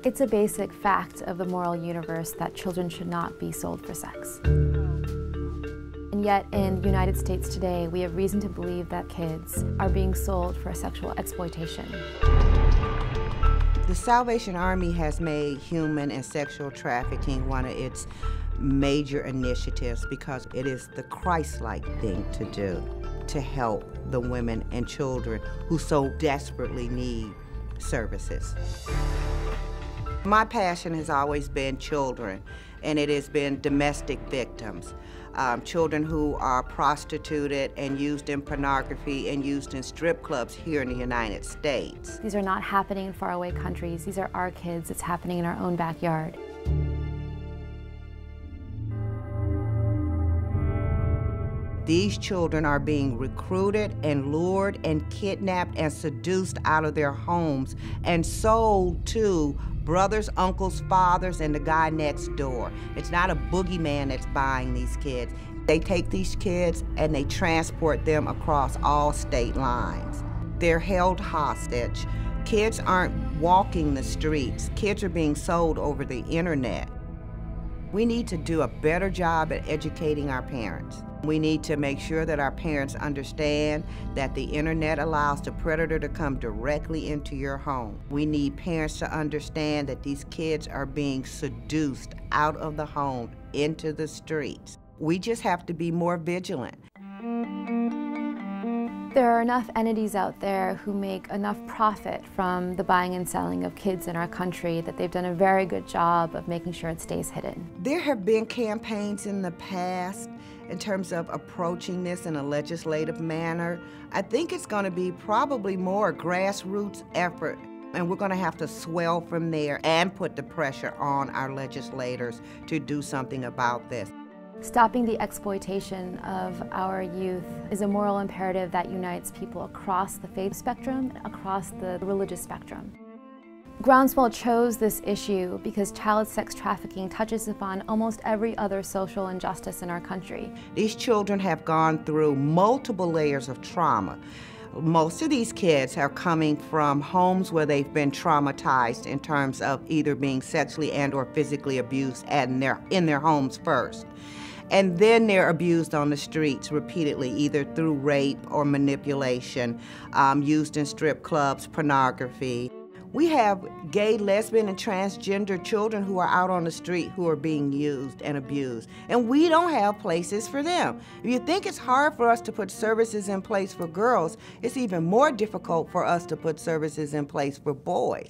It's a basic fact of the moral universe that children should not be sold for sex. And yet, in the United States today, we have reason to believe that kids are being sold for sexual exploitation. The Salvation Army has made human and sexual trafficking one of its major initiatives because it is the Christ-like thing to do to help the women and children who so desperately need services. My passion has always been children, and it has been domestic victims. Children who are prostituted and used in pornography and used in strip clubs here in the United States. These are not happening in faraway countries. These are our kids. It's happening in our own backyard. These children are being recruited and lured and kidnapped and seduced out of their homes and sold to brothers, uncles, fathers, and the guy next door. It's not a boogeyman that's buying these kids. They take these kids and they transport them across all state lines. They're held hostage. Kids aren't walking the streets. Kids are being sold over the internet. We need to do a better job at educating our parents. We need to make sure that our parents understand that the internet allows the predator to come directly into your home. We need parents to understand that these kids are being seduced out of the home into the streets. We just have to be more vigilant. There are enough entities out there who make enough profit from the buying and selling of kids in our country that they've done a very good job of making sure it stays hidden. There have been campaigns in the past in terms of approaching this in a legislative manner. I think it's going to be probably more a grassroots effort, and we're going to have to swell from there and put the pressure on our legislators to do something about this. Stopping the exploitation of our youth is a moral imperative that unites people across the faith spectrum, across the religious spectrum. Groundswell chose this issue because child sex trafficking touches upon almost every other social injustice in our country. These children have gone through multiple layers of trauma. Most of these kids are coming from homes where they've been traumatized in terms of either being sexually and/or physically abused and in their homes first. And then they're abused on the streets repeatedly, either through rape or manipulation, used in strip clubs, pornography. We have gay, lesbian, and transgender children who are out on the street who are being used and abused, and we don't have places for them. If you think it's hard for us to put services in place for girls, it's even more difficult for us to put services in place for boys.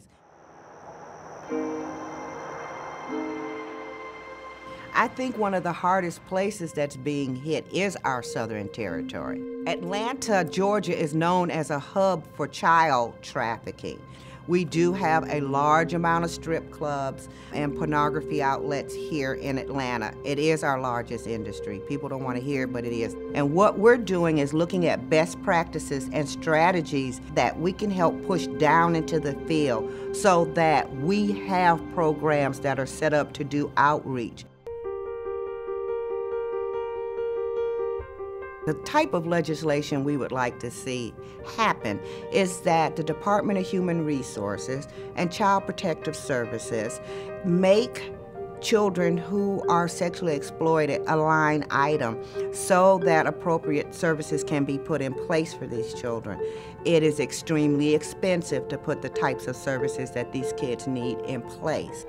I think one of the hardest places that's being hit is our Southern Territory. Atlanta, Georgia is known as a hub for child trafficking. We do have a large amount of strip clubs and pornography outlets here in Atlanta. It is our largest industry. People don't want to hear it, but it is. And what we're doing is looking at best practices and strategies that we can help push down into the field so that we have programs that are set up to do outreach. The type of legislation we would like to see happen is that the Department of Human Resources and Child Protective Services make children who are sexually exploited a line item so that appropriate services can be put in place for these children. It is extremely expensive to put the types of services that these kids need in place.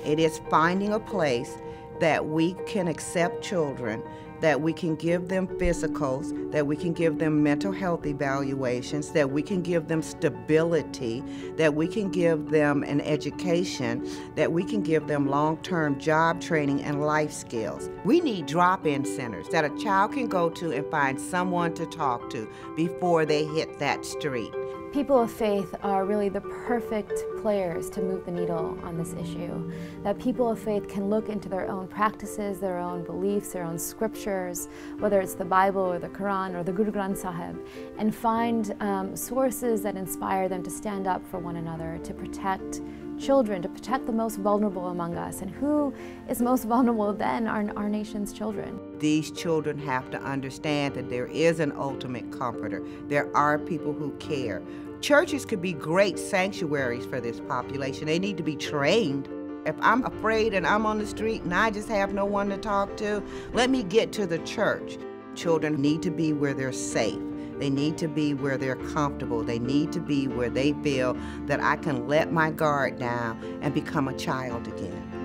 It is finding a place that we can accept children, that we can give them physicals, that we can give them mental health evaluations, that we can give them stability, that we can give them an education, that we can give them long-term job training and life skills. We need drop-in centers that a child can go to and find someone to talk to before they hit that street. People of faith are really the perfect players to move the needle on this issue. That people of faith can look into their own practices, their own beliefs, their own scriptures, whether it's the Bible or the Quran or the Guru Granth Sahib, and find sources that inspire them to stand up for one another, to protect children, to protect the most vulnerable among us. And who is most vulnerable then are our nation's children. These children have to understand that there is an ultimate comforter. There are people who care. Churches could be great sanctuaries for this population. They need to be trained. If I'm afraid and I'm on the street and I just have no one to talk to, let me get to the church. Children need to be where they're safe. They need to be where they're comfortable. They need to be where they feel that I can let my guard down and become a child again.